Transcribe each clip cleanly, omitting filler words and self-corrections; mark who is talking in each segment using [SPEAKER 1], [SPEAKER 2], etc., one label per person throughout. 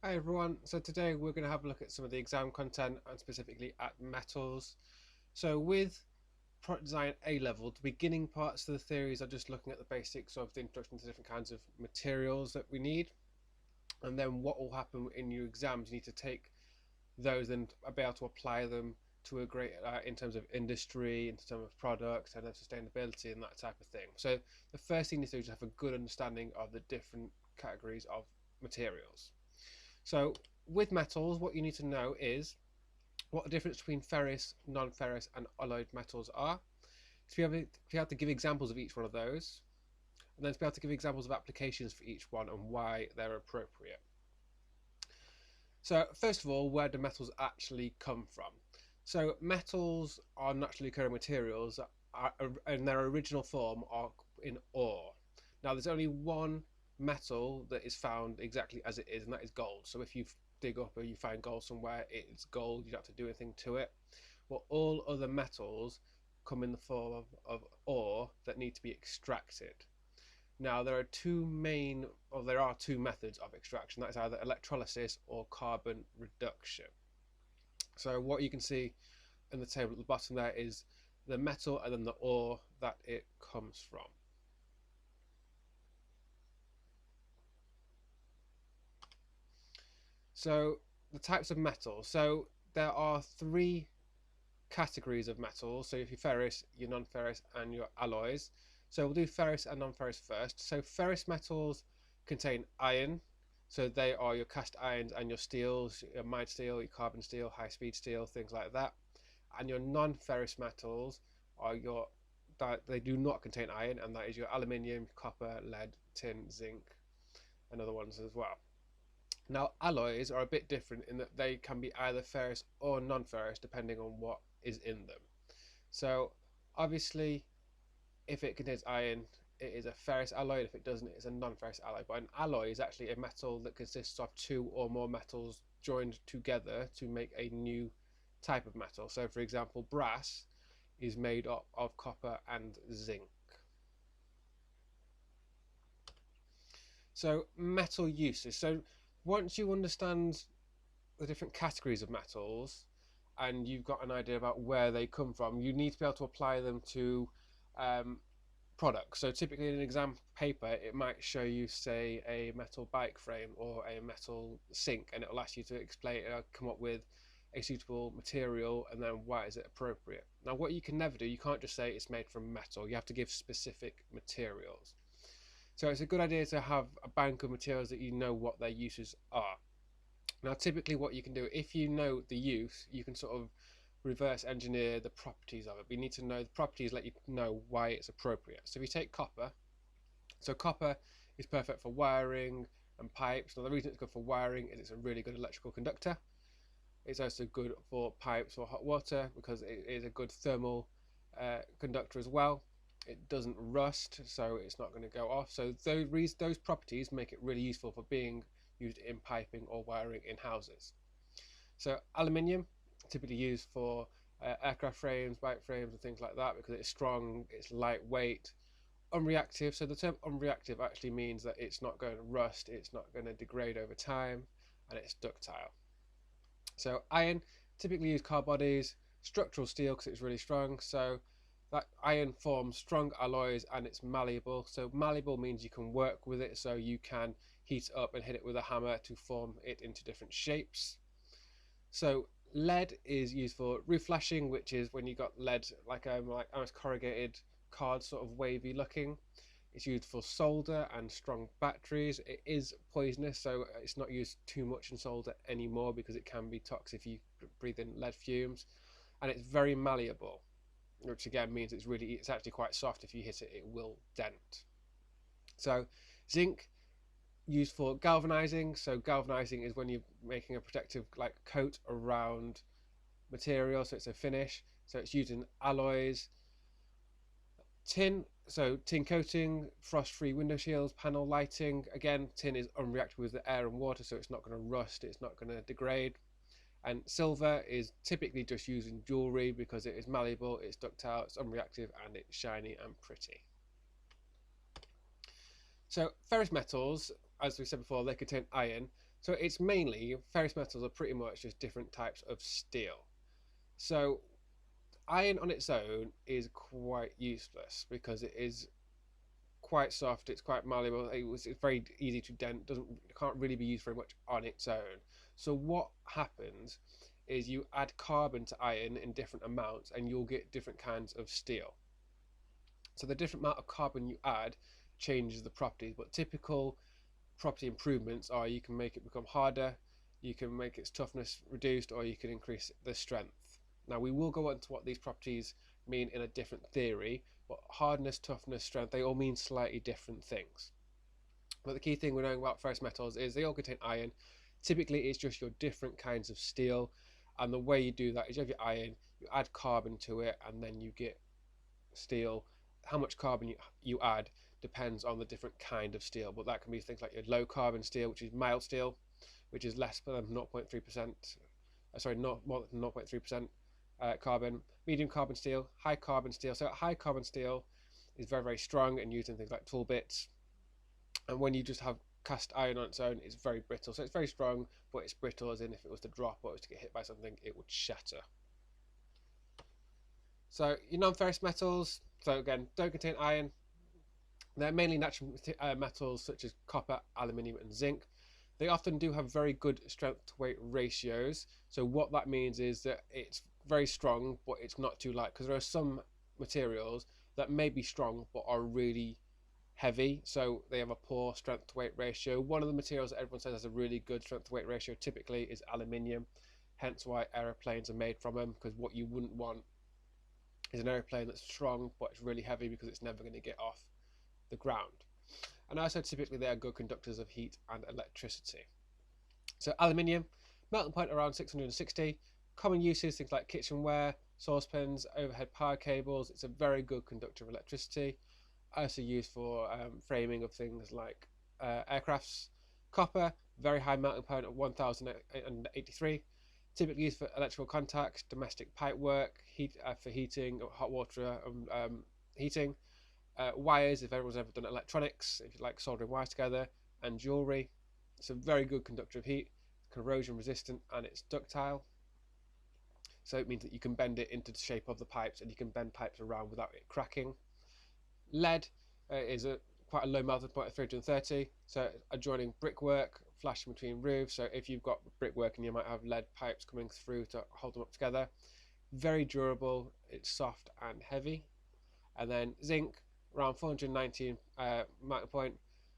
[SPEAKER 1] Hi everyone, so today we're going to have a look at some of the exam content and specifically at metals. So with product design A level, the beginning parts of the theories are just looking at the basics of the introduction to different kinds of materials that we need, and then what will happen in your exams, you need to take those and be able to apply them to a great in terms of industry, in terms of products and then sustainability and that type of thing. So the first thing you need to do is have a good understanding of the different categories of materials. So with metals, what you need to know is what the difference between ferrous, non-ferrous and alloyed metals are. To be able to give examples of each one of those, and then to be able to give examples of applications for each one and why they're appropriate. So first of all, where do metals actually come from? So metals are naturally occurring materials and their original form are in ore. Now there's only one metal that is found exactly as it is, and that is gold. So if you dig up or you find gold somewhere, it's gold, you don't have to do anything to it. Well, all other metals come in the form of ore that need to be extracted. Now there are two methods of extraction. That is either electrolysis or carbon reduction. So what you can see in the table at the bottom there is the metal and then the ore that it comes from. So the types of metals. So there are three categories of metals. So if you're ferrous, your non-ferrous and your alloys. So we'll do ferrous and non-ferrous first. So ferrous metals contain iron. So they are your cast irons and your steels, your mild steel, your carbon steel, high-speed steel, things like that. And your non-ferrous metals are that they do not contain iron, and that is your aluminium, copper, lead, tin, zinc, and other ones as well. Now, alloys are a bit different in that they can be either ferrous or non-ferrous depending on what is in them. So, obviously, if it contains iron, it is a ferrous alloy. If it doesn't, it's a non-ferrous alloy. But an alloy is actually a metal that consists of two or more metals joined together to make a new type of metal. So, for example, brass is made up of copper and zinc. So, metal uses. So, once you understand the different categories of metals and you've got an idea about where they come from, you need to be able to apply them to products. So typically in an exam paper, it might show you, say, a metal bike frame or a metal sink, and it will ask you to explain, come up with a suitable material and then why is it appropriate. Now what you can never do, you can't just say it's made from metal, you have to give specific materials. So it's a good idea to have a bank of materials that you know what their uses are. Now, typically what you can do, if you know the use, you can sort of reverse engineer the properties of it. But you need to know the properties, let you know why it's appropriate. So if you take copper, so copper is perfect for wiring and pipes. Now the reason it's good for wiring is it's a really good electrical conductor. It's also good for pipes or hot water because it is a good thermal conductor as well. It doesn't rust, so it's not going to go off. So those properties make it really useful for being used in piping or wiring in houses. So aluminium, typically used for aircraft frames, bike frames and things like that because it's strong, it's lightweight, unreactive. So the term unreactive actually means that it's not going to rust, it's not going to degrade over time, and it's ductile. So iron, typically used car bodies, structural steel because it's really strong. So that iron forms strong alloys and it's malleable. So malleable means you can work with it, so you can heat it up and hit it with a hammer to form it into different shapes. So lead is used for roof flashing, which is when you got lead like almost corrugated card, sort of wavy looking. It's used for solder and strong batteries. It is poisonous, so it's not used too much in solder anymore because it can be toxic if you breathe in lead fumes. And it's very malleable, which again means it's actually quite soft. If you hit it, it will dent. So zinc, used for galvanizing. So galvanizing is when you're making a protective like coat around material, so it's a finish. So it's used in alloys. Tin, so tin coating, frost-free window shields, panel lighting. Again, tin is unreactive with the air and water, so it's not going to rust, it's not going to degrade. And silver is typically just used in jewelry because it is malleable, it's ductile, it's unreactive, and it's shiny and pretty. So ferrous metals, as we said before, they contain iron. So it's mainly, ferrous metals are pretty much just different types of steel. So iron on its own is quite useless because it is quite soft, it's quite malleable, it's very easy to dent, can't really be used very much on its own. So what happens is you add carbon to iron in different amounts and you'll get different kinds of steel. So the different amount of carbon you add changes the properties, but typical property improvements are you can make it become harder, you can make its toughness reduced, or you can increase the strength. Now we will go on to what these properties mean in a different theory, but hardness, toughness, strength, they all mean slightly different things. But the key thing we're knowing about ferrous metals is they all contain iron. Typically it's just your different kinds of steel, and the way you do that is you have your iron, you add carbon to it, and then you get steel. How much carbon you add depends on the different kind of steel, but that can be things like your low carbon steel, which is mild steel, which is less than 0.3%, not more than 0.3% carbon. Medium carbon steel, high carbon steel. So high carbon steel is very, very strong and used in things like tool bits. And when you just have cast iron on its own, it's very brittle. So it's very strong, but it's brittle as in if it was to drop or it was to get hit by something, it would shatter. So your non-ferrous metals, so again, don't contain iron. They're mainly natural metals such as copper, aluminium, and zinc. They often do have very good strength to weight ratios. So what that means is that it's very strong, but it's not too light, because there are some materials that may be strong but are really heavy, so they have a poor strength to weight ratio. One of the materials that everyone says has a really good strength to weight ratio typically is aluminium, hence why aeroplanes are made from them, because what you wouldn't want is an aeroplane that's strong but it's really heavy, because it's never going to get off the ground. And also typically they are good conductors of heat and electricity. So aluminium, melting point around 660. Common uses, things like kitchenware, saucepans, overhead power cables. It's a very good conductor of electricity. Also used for framing of things like aircrafts. Copper, very high melting point of 1083. Typically used for electrical contacts, domestic pipe work, for heating, hot water heating. Wires, if everyone's ever done electronics, if you like soldering wires together, and jewellery. It's a very good conductor of heat, corrosion resistant, and it's ductile. So it means that you can bend it into the shape of the pipes, and you can bend pipes around without it cracking. Lead is quite a low melting point of 330, so adjoining brickwork, flashing between roofs. So if you've got brickwork and you might have lead pipes coming through to hold them up together. Very durable, it's soft and heavy. And then zinc, around 419 melting point.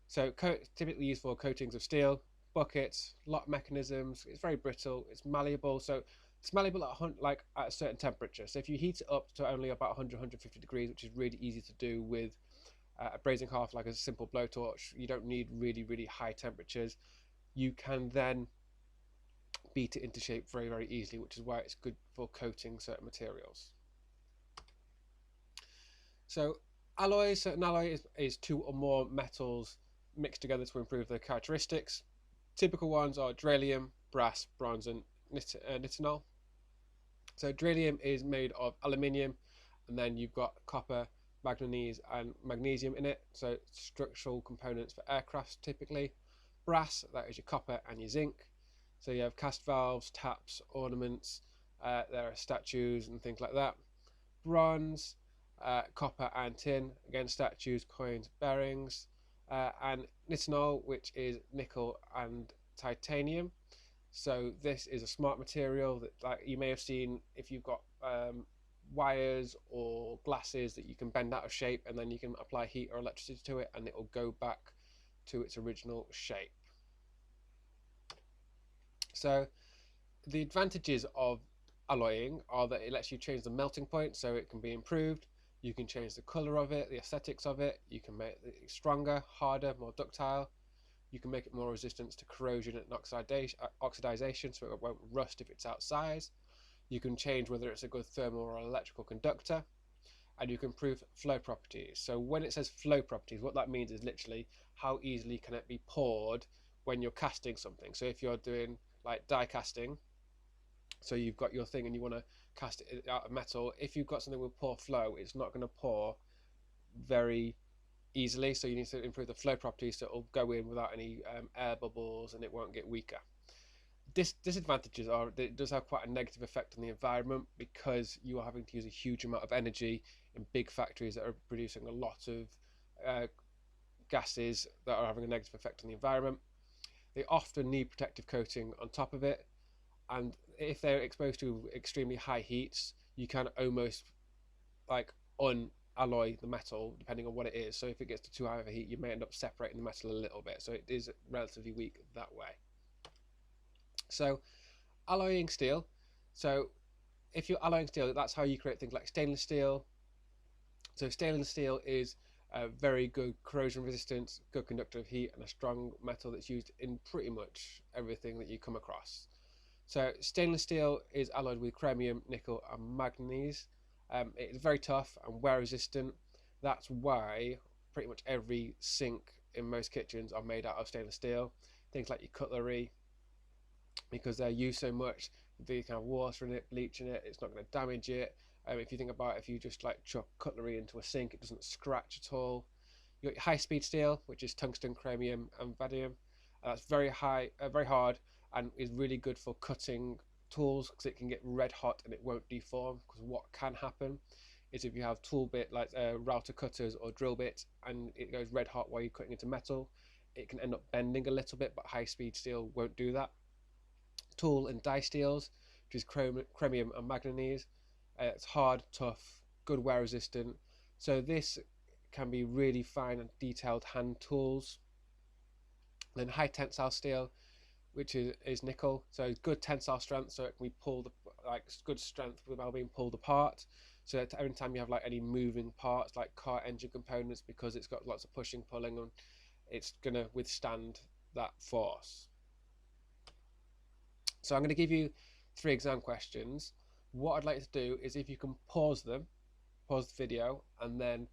[SPEAKER 1] So typically used for coatings of steel, buckets, lock mechanisms. It's very brittle, it's malleable. So it's malleable at a certain temperature. So if you heat it up to only about 100, 150 degrees, which is really easy to do with a brazing hearth, like a simple blowtorch, you don't need really, really high temperatures. You can then beat it into shape very, very easily, which is why it's good for coating certain materials. So alloys, an alloy is two or more metals mixed together to improve their characteristics. Typical ones are drillium, brass, bronze, and nitinol. So drillium is made of aluminium, and then you've got copper, manganese, and magnesium in it. So structural components for aircrafts typically. Brass, that is your copper and your zinc. So you have cast valves, taps, ornaments. There are statues and things like that. Bronze, copper and tin, again statues, coins, bearings. And nitinol, which is nickel and titanium. So this is a smart material that, like, you may have seen if you've got wires or glasses that you can bend out of shape, and then you can apply heat or electricity to it and it will go back to its original shape. So the advantages of alloying are that it lets you change the melting point, so it can be improved. You can change the color of it, the aesthetics of it. You can make it stronger, harder, more ductile. You can make it more resistant to corrosion and oxidization, so it won't rust if it's outside. You can change whether it's a good thermal or electrical conductor, and you can improve flow properties. So when it says flow properties, what that means is literally how easily can it be poured when you're casting something. So if you're doing like die casting, so you've got your thing and you want to cast it out of metal, if you've got something with poor flow, it's not going to pour very easily, so you need to improve the flow properties so it'll go in without any air bubbles and it won't get weaker. Disadvantages are that it does have quite a negative effect on the environment because you are having to use a huge amount of energy in big factories that are producing a lot of gases that are having a negative effect on the environment. They often need protective coating on top of it, and if they're exposed to extremely high heats, you can almost like unalloy the metal depending on what it is. So if it gets to too high of a heat, you may end up separating the metal a little bit. So it is relatively weak that way. So alloying steel. So if you're alloying steel, that's how you create things like stainless steel. So stainless steel is a very good corrosion resistance, good conductor of heat, and a strong metal that's used in pretty much everything that you come across. So stainless steel is alloyed with chromium, nickel, and manganese. It's very tough and wear resistant. That's why pretty much every sink in most kitchens are made out of stainless steel. Things like your cutlery, because they're used so much, you can have water in it, bleach in it, it's not going to damage it. If you think about it, if you just like chuck cutlery into a sink, it doesn't scratch at all. You got your high speed steel, which is tungsten, chromium, and vanadium. That's very hard, and is really good for cutting tools because it can get red hot and it won't deform. Because what can happen is if you have tool bit like router cutters or drill bit and it goes red hot while you're cutting into metal, it can end up bending a little bit, but high speed steel won't do that. Tool and die steels, which is chromium and manganese. It's hard, tough, good wear resistant. So this can be really fine and detailed hand tools. Then high tensile steel, which is nickel, so good tensile strength, so it can be pulled, like good strength without being pulled apart. So that every time you have like any moving parts, like car engine components, because it's got lots of pushing, pulling, and it's gonna withstand that force. So I'm going to give you 3 exam questions. What I'd like to do is if you can pause them, pause the video, and then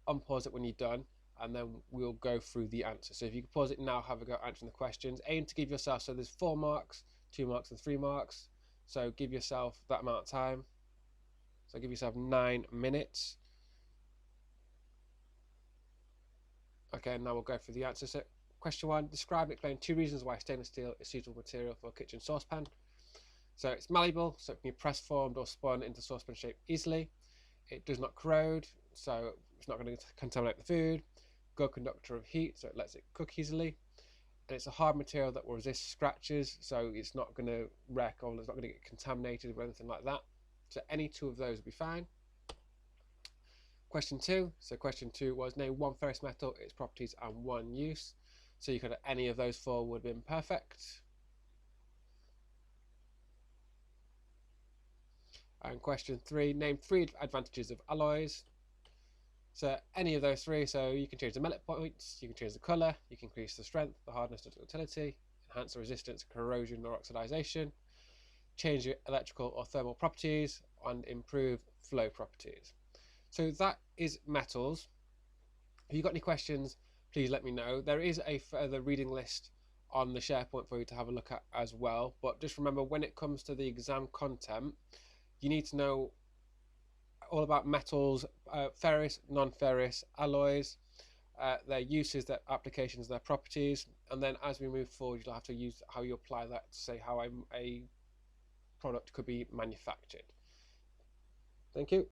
[SPEAKER 1] unpause it when you're done, and then we'll go through the answer. So if you can pause it now, have a go answering the questions. Aim to give yourself, so there's 4 marks, 2 marks, and 3 marks. So give yourself that amount of time. So give yourself 9 minutes. Okay, now we'll go through the answer. So question 1, describe and explain 2 reasons why stainless steel is suitable material for a kitchen saucepan. So it's malleable, so it can be press formed or spun into saucepan shape easily. It does not corrode, so it's not going to contaminate the food. Good conductor of heat, so it lets it cook easily. And it's a hard material that will resist scratches, so it's not going to wreck or it's not going to get contaminated or anything like that. So any 2 of those would be fine. Question 2. So question 2 was name 1 ferrous metal, its properties, and 1 use. So you could have any of those 4 would have been perfect. And question 3, name 3 advantages of alloys. So any of those 3, so you can change the melting points, you can change the colour, you can increase the strength, the hardness, the ductility, enhance the resistance to corrosion or oxidization, change your electrical or thermal properties, and improve flow properties. So that is metals. If you've got any questions, please let me know. There is a further reading list on the SharePoint for you to have a look at as well. But just remember, when it comes to the exam content, you need to know all about metals, ferrous, non-ferrous, alloys, their uses, their applications, their properties, and then as we move forward, you'll have to use how you apply that to say how a product could be manufactured. Thank you.